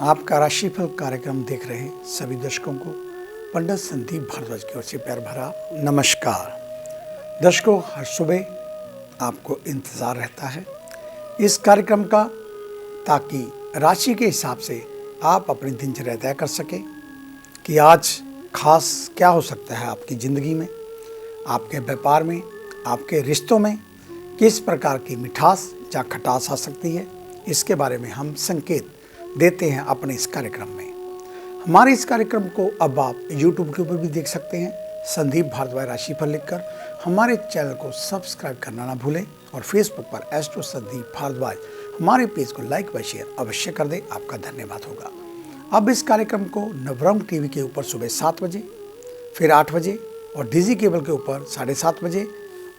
आपका राशिफल कार्यक्रम देख रहे सभी दर्शकों को पंडित संदीप भारद्वाज की ओर से प्यार भरा नमस्कार। दर्शकों, हर सुबह आपको इंतज़ार रहता है इस कार्यक्रम का, ताकि राशि के हिसाब से आप अपनी दिनचर्या तय कर सकें कि आज खास क्या हो सकता है आपकी ज़िंदगी में, आपके व्यापार में, आपके रिश्तों में किस प्रकार की मिठास या खटास आ सकती है। इसके बारे में हम संकेत देते हैं अपने इस कार्यक्रम में। हमारे इस कार्यक्रम को अब आप YouTube के ऊपर भी देख सकते हैं, संदीप भारद्वाज राशिफल लिखकर। हमारे चैनल को सब्सक्राइब करना ना भूलें और फेसबुक पर एस्ट्रो संदीप भारद्वाज हमारे पेज को लाइक व शेयर अवश्य कर दें, आपका धन्यवाद होगा। अब इस कार्यक्रम को नवरंग टीवी के ऊपर सुबह 7 बजे, फिर 8 बजे और डिजी केबल के ऊपर 7:30 बजे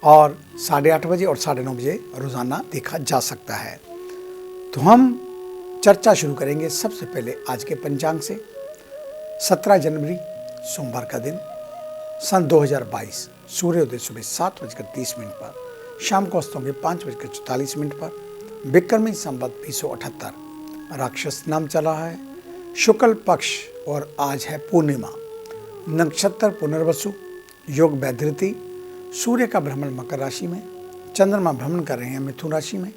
और 8:30 बजे और 9:30 बजे रोज़ाना देखा जा सकता है। तो हम चर्चा शुरू करेंगे सबसे पहले आज के पंचांग से। 17 जनवरी सोमवार का दिन, सन 2022, सूर्योदय सुबह 7:30 पर, शाम को अस्त होंगे 5:44 पर, विक्रमी संवत 2078, राक्षस नाम चल रहा है, शुक्ल पक्ष और आज है पूर्णिमा, नक्षत्र पुनर्वसु, योग वैधृति, सूर्य का भ्रमण मकर राशि में, चंद्रमा भ्रमण कर रहे हैं मिथुन राशि में,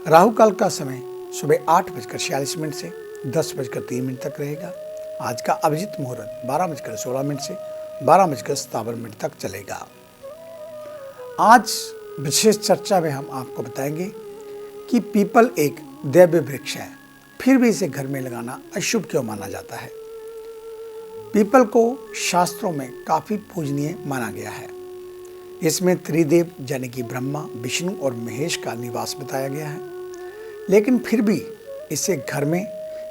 राहु काल का समय सुबह 8:46 से 10:03 तक रहेगा। आज का अभिजीत मुहूर्त 12:16 से 12:57 तक चलेगा। आज विशेष चर्चा में हम आपको बताएंगे कि पीपल एक दैवीय वृक्ष है, फिर भी इसे घर में लगाना अशुभ क्यों माना जाता है। पीपल को शास्त्रों में काफ़ी पूजनीय माना गया है। इसमें त्रिदेव यानी कि ब्रह्मा, विष्णु और महेश का निवास बताया गया है, लेकिन फिर भी इसे घर में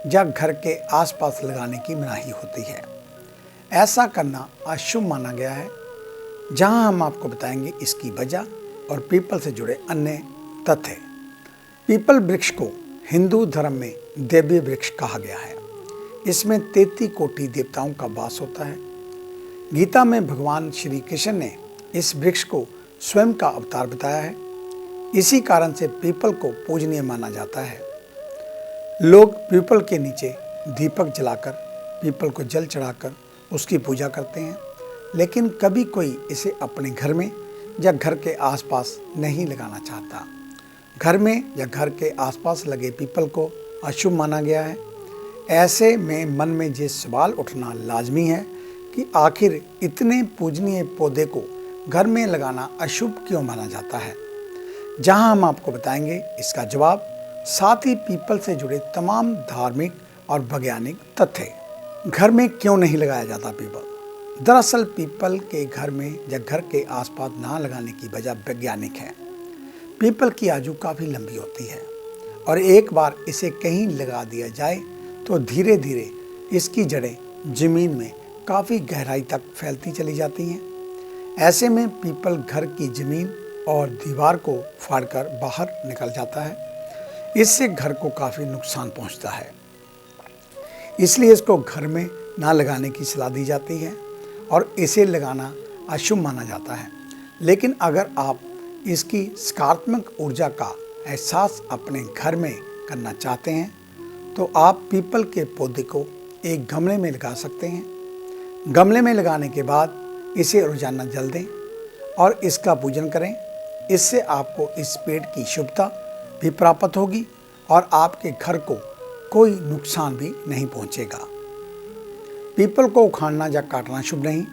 या घर के आसपास लगाने की मनाही होती है। ऐसा करना अशुभ माना गया है। जहां हम आपको बताएंगे इसकी वजह और पीपल से जुड़े अन्य तथ्य। पीपल वृक्ष को हिंदू धर्म में दैवीय वृक्ष कहा गया है। इसमें 33 कोटि देवताओं का वास होता है। गीता में भगवान श्री कृष्ण ने इस वृक्ष को स्वयं का अवतार बताया है। इसी कारण से पीपल को पूजनीय माना जाता है। लोग पीपल के नीचे दीपक जलाकर, पीपल को जल चढ़ाकर उसकी पूजा करते हैं, लेकिन कभी कोई इसे अपने घर में या घर के आसपास नहीं लगाना चाहता। घर में या घर के आसपास लगे पीपल को अशुभ माना गया है। ऐसे में मन में ये सवाल उठना लाजमी है कि आखिर इतने पूजनीय पौधे को घर में लगाना अशुभ क्यों माना जाता है। जहां हम आपको बताएंगे इसका जवाब, साथ ही पीपल से जुड़े तमाम धार्मिक और वैज्ञानिक तथ्य। घर में क्यों नहीं लगाया जाता पीपल। दरअसल पीपल के घर में या घर के आसपास ना लगाने की वजह वैज्ञानिक है। पीपल की आयु काफ़ी लंबी होती है और एक बार इसे कहीं लगा दिया जाए तो धीरे धीरे इसकी जड़ें जमीन में काफ़ी गहराई तक फैलती चली जाती हैं। ऐसे में पीपल घर की जमीन और दीवार को फाड़कर बाहर निकल जाता है। इससे घर को काफ़ी नुकसान पहुंचता है। इसलिए इसको घर में ना लगाने की सलाह दी जाती है और इसे लगाना अशुभ माना जाता है। लेकिन अगर आप इसकी सकारात्मक ऊर्जा का एहसास अपने घर में करना चाहते हैं तो आप पीपल के पौधे को एक गमले में लगा सकते हैं। गमले में लगाने के बाद इसे रोजाना जल दें और इसका पूजन करें। इससे आपको इस पेड़ की शुभता भी प्राप्त होगी और आपके घर को कोई नुकसान भी नहीं पहुंचेगा। पीपल को उखाड़ना या काटना शुभ नहीं।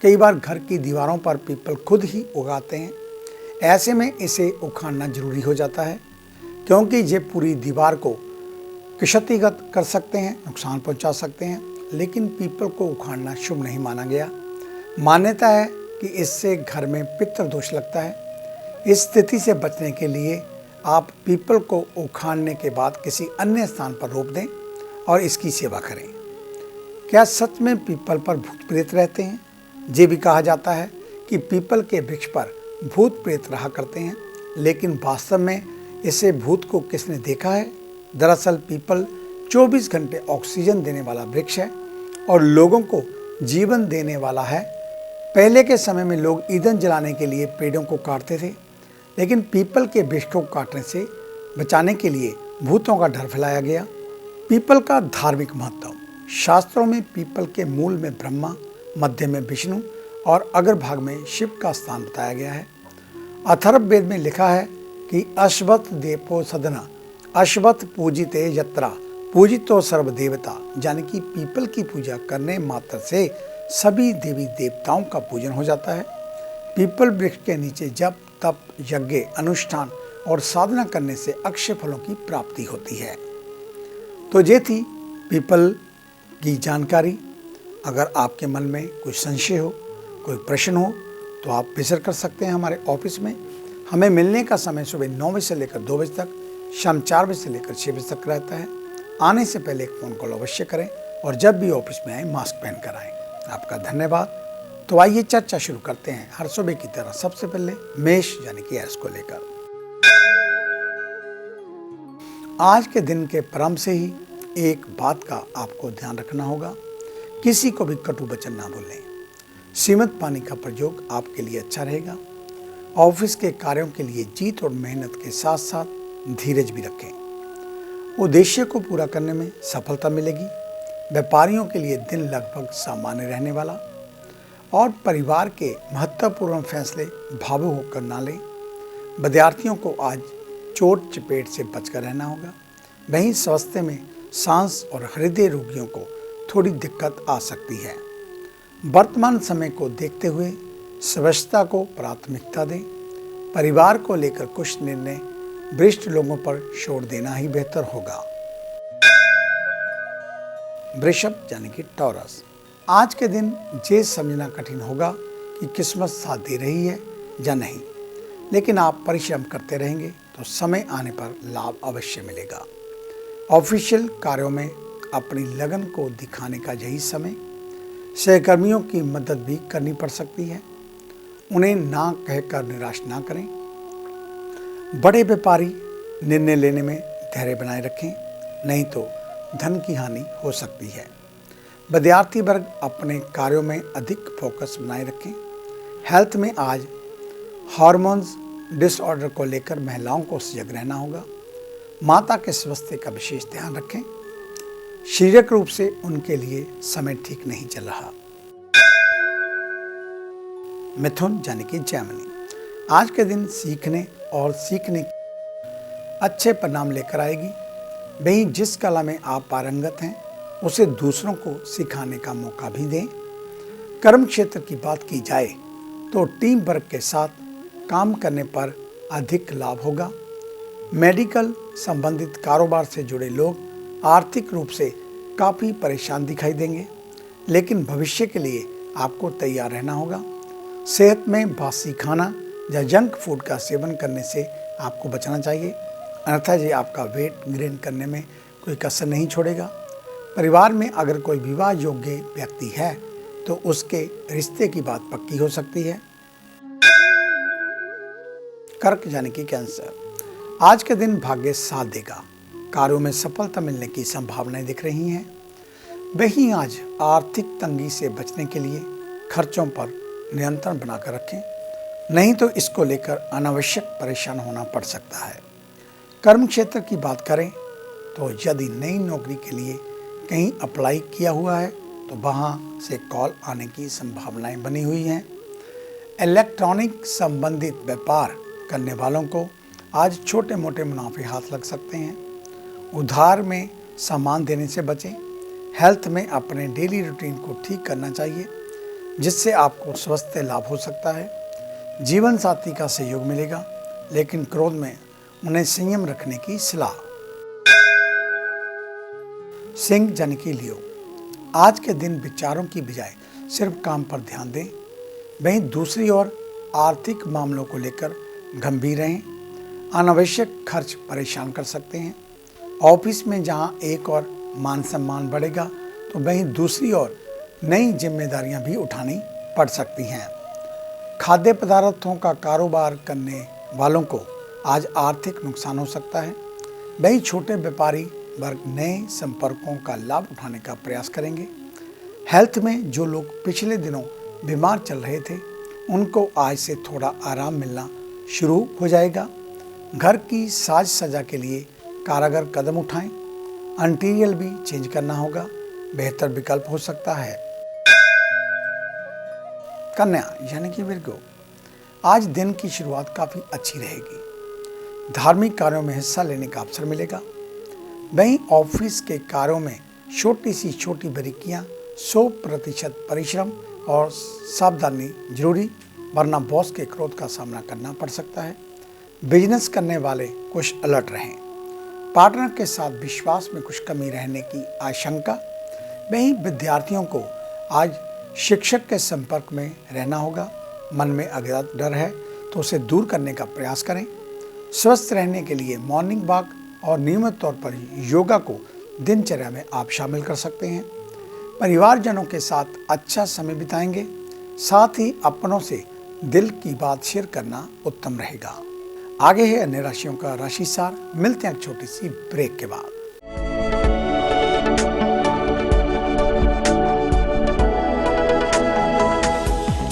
कई बार घर की दीवारों पर पीपल खुद ही उगाते हैं। ऐसे में इसे उखाड़ना जरूरी हो जाता है, क्योंकि ये पूरी दीवार को क्षतिगत कर सकते हैं, नुकसान पहुंचा सकते हैं। लेकिन पीपल को उखाड़ना शुभ नहीं माना गया। मान्यता है कि इससे घर में पितृ दोष लगता है। इस स्थिति से बचने के लिए आप पीपल को उखाड़ने के बाद किसी अन्य स्थान पर रोप दें और इसकी सेवा करें। क्या सच में पीपल पर भूत प्रेत रहते हैं? ये भी कहा जाता है कि पीपल के वृक्ष पर भूत प्रेत रहा करते हैं, लेकिन वास्तव में इसे भूत को किसने देखा है? दरअसल पीपल 24 घंटे ऑक्सीजन देने वाला वृक्ष है और लोगों को जीवन देने वाला है। पहले के समय में लोग ईंधन जलाने के लिए पेड़ों को काटते थे, लेकिन पीपल के वृक्ष को काटने से बचाने के लिए भूतों का डर फैलाया गया। पीपल का धार्मिक महत्व। शास्त्रों में पीपल के मूल में ब्रह्मा, मध्य में विष्णु और अग्रभाग में शिव का स्थान बताया गया है। अथर्ववेद में लिखा है कि अश्वत्थ देवो सदना अश्वत्थ पूजिते यत्रा पूजितो सर्व देवता, यानी कि पीपल की पूजा करने मात्र से सभी देवी देवताओं का पूजन हो जाता है। पीपल वृक्ष के नीचे जप, तप, यज्ञ, अनुष्ठान और साधना करने से अक्षय फलों की प्राप्ति होती है। तो ये थी पीपल की जानकारी। अगर आपके मन में कोई संशय हो, कोई प्रश्न हो, तो आप विजिट कर सकते हैं हमारे ऑफिस में। हमें मिलने का समय सुबह 9 बजे से लेकर 2 बजे तक, शाम 4 बजे से लेकर 6 बजे तक रहता है। आने से पहले एक फ़ोन कॉल अवश्य करें और जब भी ऑफिस में आए मास्क पहन कर आएँ। आपका धन्यवाद। तो आइए चर्चा शुरू करते हैं हर सुबह की तरह। सबसे पहले मेष यानी कि एस को लेकर। आज के दिन के प्रारंभ से ही एक बात का आपको ध्यान रखना होगा, किसी को भी कटु वचन ना बोलें। सीमित पानी का प्रयोग आपके लिए अच्छा रहेगा। ऑफिस के कार्यों के लिए जीत और मेहनत के साथ साथ धीरज भी रखें। उद्देश्य को पूरा करने में सफलता मिलेगी। व्यापारियों के लिए दिन लगभग सामान्य रहने वाला और परिवार के महत्वपूर्ण फैसले भावुक होकर ना लें। विद्यार्थियों को आज चोट चपेट से बचकर रहना होगा। वहीं स्वास्थ्य में सांस और हृदय रोगियों को थोड़ी दिक्कत आ सकती है। वर्तमान समय को देखते हुए स्वच्छता को प्राथमिकता दें। परिवार को लेकर कुछ निर्णय वरिष्ठ लोगों पर छोड़ देना ही बेहतर होगा। वृषभ यानी कि टॉरस। आज के दिन ये समझना कठिन होगा कि किस्मत साथ दे रही है या नहीं, लेकिन आप परिश्रम करते रहेंगे तो समय आने पर लाभ अवश्य मिलेगा। ऑफिशियल कार्यों में अपनी लगन को दिखाने का यही समय। सहकर्मियों की मदद भी करनी पड़ सकती है। उन्हें ना कहकर निराश ना करें। बड़े व्यापारी निर्णय लेने में धैर्य बनाए रखें, नहीं तो धन की हानि हो सकती है। विद्यार्थी वर्ग अपने कार्यों में अधिक फोकस बनाए रखें। हेल्थ में आज हार्मोन्स डिसऑर्डर को लेकर महिलाओं को सजग रहना होगा। माता के स्वास्थ्य का विशेष ध्यान रखें। शारीरिक रूप से उनके लिए समय ठीक नहीं चल रहा। मिथुन यानी कि जैमिनी। आज के दिन सीखने और सीखने अच्छे परिणाम लेकर आएगी। वहीं जिस कला में आप पारंगत हैं उसे दूसरों को सिखाने का मौका भी दें। कर्म क्षेत्र की बात की जाए तो टीम वर्क के साथ काम करने पर अधिक लाभ होगा। मेडिकल संबंधित कारोबार से जुड़े लोग आर्थिक रूप से काफ़ी परेशान दिखाई देंगे, लेकिन भविष्य के लिए आपको तैयार रहना होगा। सेहत में बासी खाना या जंक फूड का सेवन करने से आपको बचना चाहिए, अन्यथा ये आपका वेट गेन करने में कोई कसर नहीं छोड़ेगा। परिवार में अगर कोई विवाह योग्य व्यक्ति है तो उसके रिश्ते की बात पक्की हो सकती है। कर्क यानी कि कैंसर। आज के दिन भाग्य साथ देगा। कार्यों में सफलता मिलने की संभावनाएं दिख रही हैं। वहीं आज आर्थिक तंगी से बचने के लिए खर्चों पर नियंत्रण बनाकर रखें, नहीं तो इसको लेकर अनावश्यक परेशान होना पड़ सकता है। कर्म क्षेत्र की बात करें तो यदि नई नौकरी के लिए कहीं अप्लाई किया हुआ है तो वहाँ से कॉल आने की संभावनाएं बनी हुई हैं। इलेक्ट्रॉनिक संबंधित व्यापार करने वालों को आज छोटे मोटे मुनाफे हाथ लग सकते हैं। उधार में सामान देने से बचें। हेल्थ में अपने डेली रूटीन को ठीक करना चाहिए, जिससे आपको स्वास्थ्य लाभ हो सकता है। जीवन साथी का सहयोग मिलेगा, लेकिन क्रोध में उन्हें संयम रखने की सलाह। सिंह यानी कि लियो। आज के दिन विचारों की बजाय सिर्फ काम पर ध्यान दें। वहीं दूसरी ओर आर्थिक मामलों को लेकर गंभीर रहें। अनावश्यक खर्च परेशान कर सकते हैं। ऑफिस में जहां एक और मान सम्मान बढ़ेगा तो वहीं दूसरी ओर नई जिम्मेदारियां भी उठानी पड़ सकती हैं। खाद्य पदार्थों का कारोबार करने वालों को आज आर्थिक नुकसान हो सकता है। वहीं छोटे व्यापारी वर्ग नए संपर्कों का लाभ उठाने का प्रयास करेंगे। हेल्थ में जो लोग पिछले दिनों बीमार चल रहे थे उनको आज से थोड़ा आराम मिलना शुरू हो जाएगा। घर की साज सज्जा के लिए कारगर कदम उठाएं। इंटीरियर भी चेंज करना होगा, बेहतर विकल्प हो सकता है। कन्या यानी कि विर्गो, आज दिन की शुरुआत काफ़ी अच्छी रहेगी। धार्मिक कार्यों में हिस्सा लेने का अवसर मिलेगा। वहीं ऑफिस के कार्यों में छोटी सी छोटी बारीकियाँ, 100% परिश्रम और सावधानी जरूरी, वरना बॉस के क्रोध का सामना करना पड़ सकता है। बिजनेस करने वाले कुछ अलर्ट रहें। पार्टनर के साथ विश्वास में कुछ कमी रहने की आशंका। वहीं विद्यार्थियों को आज शिक्षक के संपर्क में रहना होगा। मन में अज्ञात डर है तो उसे दूर करने का प्रयास करें। स्वस्थ रहने के लिए मॉर्निंग वॉक और नियमित तौर पर योगा को दिनचर्या में आप शामिल कर सकते हैं। परिवारजनों के साथ अच्छा समय बिताएंगे। साथ ही अपनों से दिल की बात शेयर करना उत्तम रहेगा। आगे है अन्य राशियों का राशि सार। मिलते हैं एक छोटी सी ब्रेक के बाद।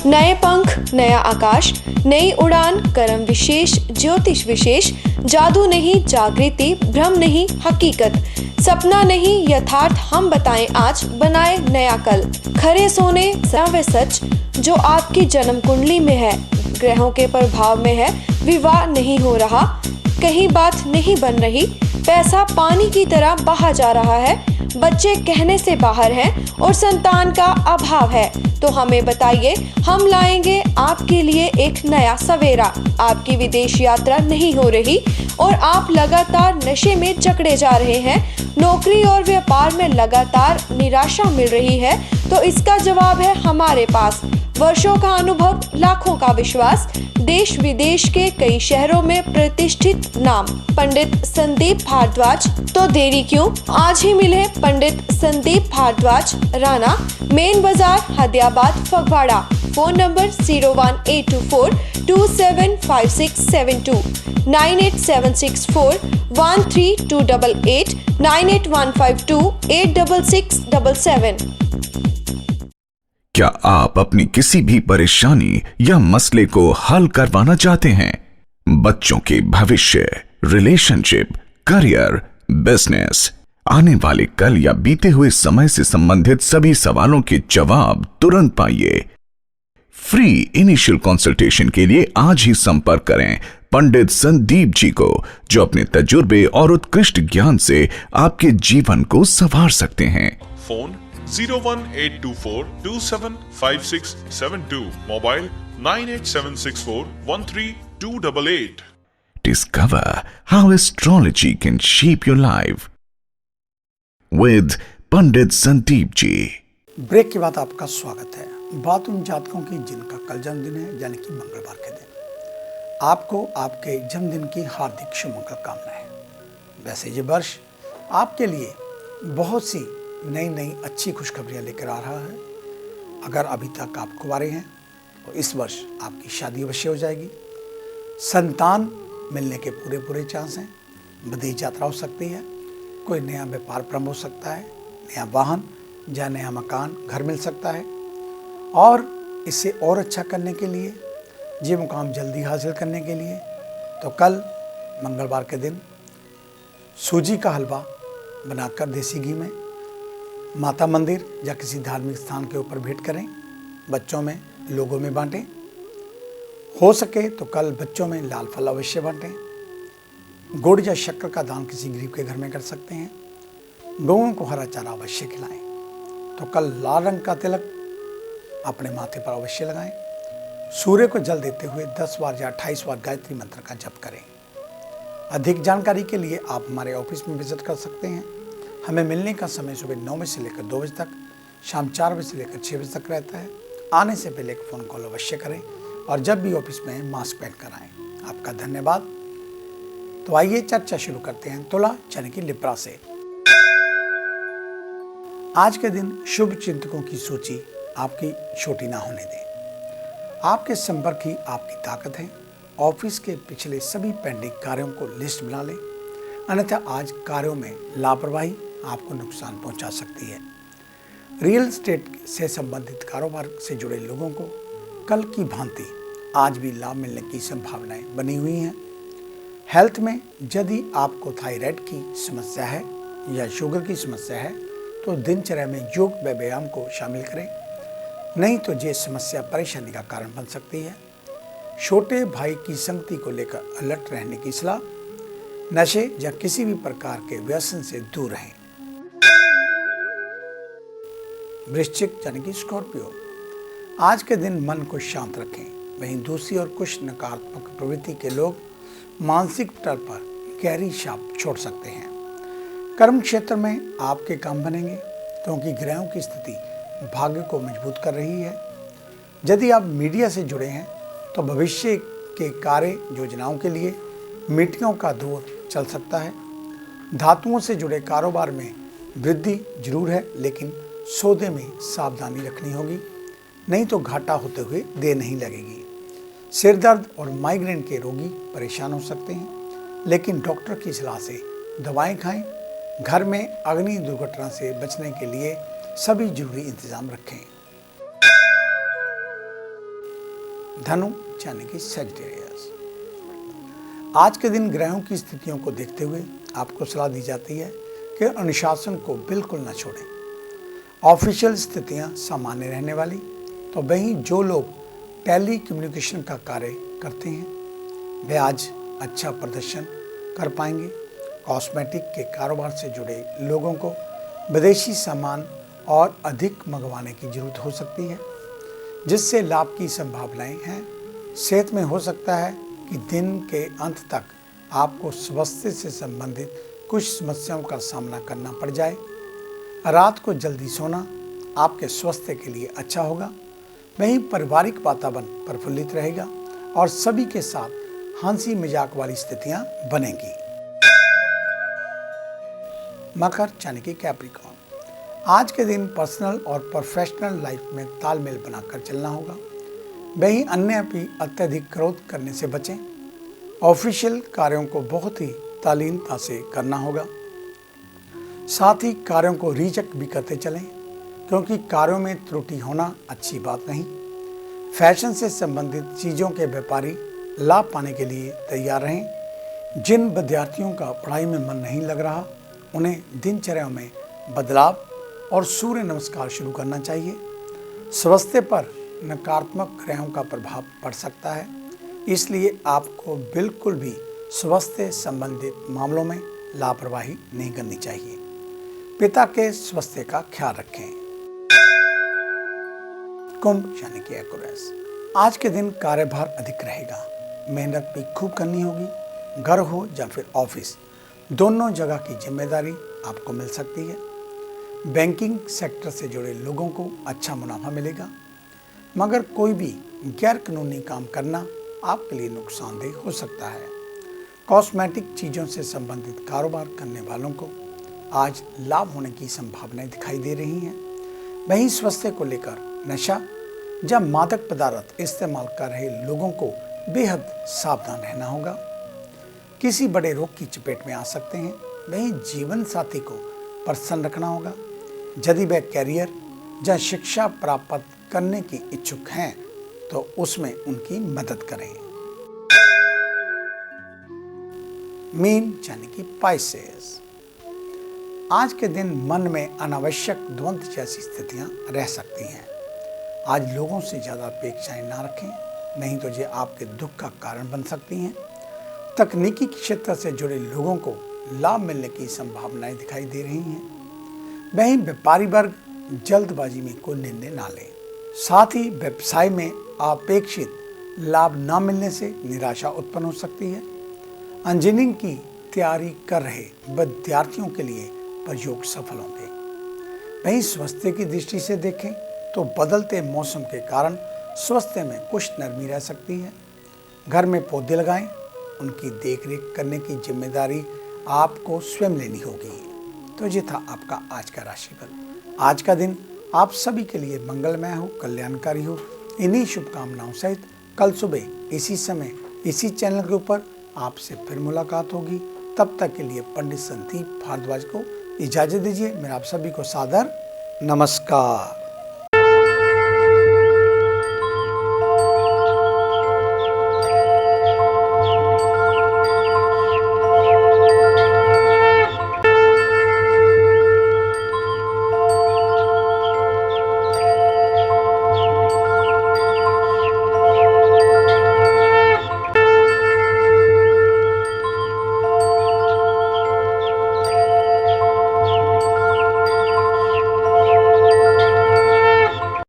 नए पंख, नया आकाश, नई उड़ान, कर्म विशेष, ज्योतिष विशेष, जादू नहीं जागृति, भ्रम नहीं हकीकत, सपना नहीं यथार्थ, हम बताएं आज, बनाए नया कल। खरे सोने व सच जो आपकी जन्म कुंडली में है, ग्रहों के प्रभाव में है, विवाह नहीं हो रहा, कहीं बात नहीं बन रही, पैसा पानी की तरह बहा जा रहा है, बच्चे कहने से बाहर हैं और संतान का अभाव है, तो हमें बताइए, हम लाएंगे आपके लिए एक नया सवेरा। आपकी विदेश यात्रा नहीं हो रही और आप लगातार नशे में जकड़े जा रहे हैं, नौकरी और व्यापार में लगातार निराशा मिल रही है, तो इसका जवाब है हमारे पास। वर्षों का अनुभव, लाखों का विश्वास, देश विदेश के कई शहरों में प्रतिष्ठित नाम पंडित संदीप भारद्वाज। तो देरी क्यों, आज ही मिले पंडित संदीप भारद्वाज, राणा, मेन बाजार, हदियाबाद, फगवाड़ा। Phone number 01824 275672, 98764 13288, 98152 86677। क्या आप अपनी किसी भी परेशानी या मसले को हल करवाना चाहते हैं? बच्चों के भविष्य, रिलेशनशिप, करियर, बिजनेस, आने वाले कल या बीते हुए समय से संबंधित सभी सवालों के जवाब तुरंत पाइए। फ्री इनिशियल कंसल्टेशन के लिए आज ही संपर्क करें पंडित संदीप जी को, जो अपने तजुर्बे और उत्कृष्ट ज्ञान से आपके जीवन को संवार सकते हैं। Phone 01824 275672, mobile 98764 13288। Discover how astrology can shape your life with Pandit Sandeep ji. Break के बाद आपका स्वागत है। बात उन जातकों की जिनका कल जन्मदिन है, यानी कि मंगलवार के दिन। आपको आपके जन्मदिन की हार्दिक शुभमंगल कामनाएं। वैसे ये वर्ष आपके लिए बहुत सी नई अच्छी खुशखबरियां लेकर आ रहा है। अगर अभी तक आप कुंवारे हैं तो इस वर्ष आपकी शादी अवश्य हो जाएगी। संतान मिलने के पूरे चांस हैं। विदेश यात्रा हो सकती है। कोई नया व्यापार प्रारंभ हो सकता है। नया वाहन या नया मकान, घर मिल सकता है। और इसे और अच्छा करने के लिए, ये मुकाम जल्दी हासिल करने के लिए, तो कल मंगलवार के दिन सूजी का हलवा बनाकर देसी घी में माता मंदिर या किसी धार्मिक स्थान के ऊपर भेंट करें। बच्चों में, लोगों में बांटें। हो सके तो कल बच्चों में लाल फल अवश्य बांटें। गुड़ या शक्कर का दान किसी गरीब के घर में कर सकते हैं। गौओं को हरा चारा अवश्य खिलाएं। तो कल लाल रंग का तिलक अपने माथे पर अवश्य लगाएं। सूर्य को जल देते हुए 10 बार या 28 बार गायत्री मंत्र का जप करें। अधिक जानकारी के लिए आप हमारे ऑफिस में विजिट कर सकते हैं। हमें मिलने का समय सुबह 9 बजे से लेकर 2 बजे तक, शाम 4 बजे से लेकर 6 बजे तक रहता है। आने से पहले एक फ़ोन कॉल अवश्य करें और जब भी ऑफिस में मास्क पहन कर आएँ। आपका धन्यवाद। तो आइए चर्चा शुरू करते हैं तुला यानी कि लिब्रा से। आज के दिन शुभ चिंतकों की सूची आपकी छोटी ना होने दें। आपके संपर्क ही आपकी ताकत है। ऑफिस के पिछले सभी पेंडिंग कार्यों को लिस्ट बना लें, अन्यथा आज कार्यों में लापरवाही आपको नुकसान पहुंचा सकती है। रियल एस्टेट से संबंधित कारोबार से जुड़े लोगों को कल की भांति आज भी लाभ मिलने की संभावनाएं बनी हुई हैं। हेल्थ में यदि आपको थायराइड की समस्या है या शुगर की समस्या है तो दिनचर्या में योग व व्यायाम को शामिल करें, नहीं तो ये समस्या परेशानी का कारण बन सकती है। छोटे भाई की संगति को लेकर अलर्ट रहने की सलाह। नशे या किसी भी प्रकार के व्यसन से दूर रहें। वृश्चिक यानी कि स्कॉर्पियो, आज के दिन मन को शांत रखें। वहीं दूसरी ओर कुछ नकारात्मक प्रवृत्ति के लोग मानसिक स्तर पर गहरी छाप छोड़ सकते हैं। कर्म क्षेत्र में आपके काम बनेंगे क्योंकि ग्रहों की स्थिति भाग्य को मजबूत कर रही है। यदि आप मीडिया से जुड़े हैं तो भविष्य के कार्य योजनाओं के लिए मीटिंगों का दौर चल सकता है। धातुओं से जुड़े कारोबार में वृद्धि जरूर है, लेकिन सौदे में सावधानी रखनी होगी, नहीं तो घाटा होते हुए देर नहीं लगेगी। सिर दर्द और माइग्रेन के रोगी परेशान हो सकते हैं, लेकिन डॉक्टर की सलाह से दवाएं खाएं। घर में अग्नि दुर्घटना से बचने के लिए सभी जरूरी इंतजाम रखें। धनु यानी कि सैजिटेरियस, आज के दिन ग्रहों की स्थितियों को देखते हुए आपको सलाह दी जाती है कि अनुशासन को बिल्कुल न छोड़ें। ऑफिशियल स्थितियां सामान्य रहने वाली, तो वहीं जो लोग टेली कम्युनिकेशन का कार्य करते हैं वे आज अच्छा प्रदर्शन कर पाएंगे। कॉस्मेटिक के कारोबार से जुड़े लोगों को विदेशी सामान और अधिक मंगवाने की जरूरत हो सकती है, जिससे लाभ की संभावनाएं हैं। सेहत में हो सकता है कि दिन के अंत तक आपको स्वास्थ्य से संबंधित कुछ समस्याओं का सामना करना पड़ जाए। रात को जल्दी सोना आपके स्वास्थ्य के लिए अच्छा होगा। वहीं पारिवारिक वातावरण प्रफुल्लित रहेगा और सभी के साथ हंसी मजाक वाली स्थितियां बनेंगी। मकर यानी कि कैप्रिकॉर्न, आज के दिन पर्सनल और प्रोफेशनल लाइफ में तालमेल बनाकर चलना होगा। वहीं अन्य भी अत्यधिक क्रोध करने से बचें। ऑफिशियल कार्यों को बहुत ही तालीमता से करना होगा। साथ ही कार्यों को रीचेक भी करते चलें, क्योंकि कार्यों में त्रुटि होना अच्छी बात नहीं। फैशन से संबंधित चीज़ों के व्यापारी लाभ पाने के लिए तैयार रहें। जिन विद्यार्थियों का पढ़ाई में मन नहीं लग रहा, उन्हें दिनचर्या में बदलाव और सूर्य नमस्कार शुरू करना चाहिए। स्वास्थ्य पर नकारात्मक ग्रहों का प्रभाव पड़ सकता है, इसलिए आपको बिल्कुल भी स्वास्थ्य संबंधित मामलों में लापरवाही नहीं करनी चाहिए। पिता के स्वास्थ्य का ख्याल रखें। कुंभ यानी कि एक्वेरियस, आज के दिन कार्यभार अधिक रहेगा। मेहनत भी खूब करनी होगी। घर हो या फिर ऑफिस, दोनों जगह की जिम्मेदारी आपको मिल सकती है। बैंकिंग सेक्टर से जुड़े लोगों को अच्छा मुनाफा मिलेगा, मगर कोई भी गैर कानूनी काम करना आपके लिए नुकसानदेह हो सकता है। कॉस्मेटिक चीज़ों से संबंधित कारोबार करने वालों को आज लाभ होने की संभावनाएं दिखाई दे रही हैं। वहीं स्वास्थ्य को लेकर नशा या मादक पदार्थ इस्तेमाल कर रहे लोगों को बेहद सावधान रहना होगा। किसी बड़े रोग की चपेट में आ सकते हैं। वहीं जीवन साथी को प्रसन्न रखना होगा। यदि वह कैरियर या शिक्षा प्राप्त करने की इच्छुक हैं तो उसमें उनकी मदद करें। मीन यानी कि पाइसेस, आज के दिन मन में अनावश्यक द्वंद्व जैसी स्थितियां रह सकती हैं। आज लोगों से ज़्यादा अपेक्षाएं ना रखें, नहीं तो ये आपके दुख का कारण बन सकती हैं। तकनीकी क्षेत्र से जुड़े लोगों को लाभ मिलने की संभावनाएं दिखाई दे रही हैं। वहीं व्यापारी वर्ग जल्दबाजी में कोई निर्णय ना लें। साथ ही व्यवसाय में अपेक्षित लाभ न मिलने से निराशा उत्पन्न हो सकती है। इंजीनियरिंग की तैयारी कर रहे विद्यार्थियों के लिए प्रयोग सफल होंगे। वहीं स्वास्थ्य की दृष्टि से देखें तो बदलते मौसम के कारण स्वास्थ्य में कुछ नरमी रह सकती है। घर में पौधे लगाएं, उनकी देखरेख करने की जिम्मेदारी आपको स्वयं लेनी होगी। तो ये था आपका आज का राशिफल। आज का दिन आप सभी के लिए मंगलमय हो, कल्याणकारी हो। इन्हीं शुभकामनाओं सहित कल सुबह इसी समय इसी चैनल के ऊपर आपसे फिर मुलाकात होगी। तब तक के लिए पंडित संदीप भारद्वाज को इजाज़त दीजिए। मेरा आप सभी को सादर नमस्कार।